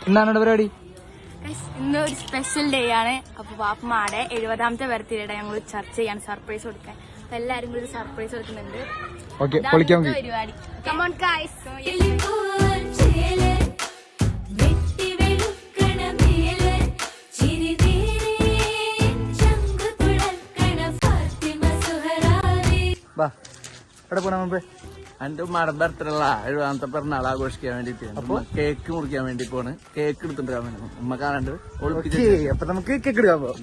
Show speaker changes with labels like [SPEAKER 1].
[SPEAKER 1] എന്താണ് പരിപാടി?
[SPEAKER 2] ഇന്ന് ഒരു സ്പെഷ്യൽ ഡേ ആണ്. അപ്പൊ പാപ്പമാടെ 70ാമത്തെ ബർത്ത്ഡേ ഞങ്ങൾ ചർച്ച ചെയ്യാൻ സർപ്രൈസ് കൊടുക്കാൻ. അപ്പൊ എല്ലാരും കൂടി സർപ്രൈസ് കൊടുക്കുന്നുണ്ട്. പരിപാടി. Come on guys.
[SPEAKER 3] എന്റെ ഉമ്മയുടെ ബർത്ത്ഡേ 70ാമത്തെ പിറന്നാൾ ആഘോഷിക്കാൻ വേണ്ടിട്ട് കേക്ക് മുറിക്കാൻ വേണ്ടി പോണ്. കേക്ക് എടുത്തിട്ട് ഉമ്മ കാണാണ്ട്
[SPEAKER 1] അപ്പൊ നമുക്ക് കേക്ക് എടുക്കാൻ പോവാം.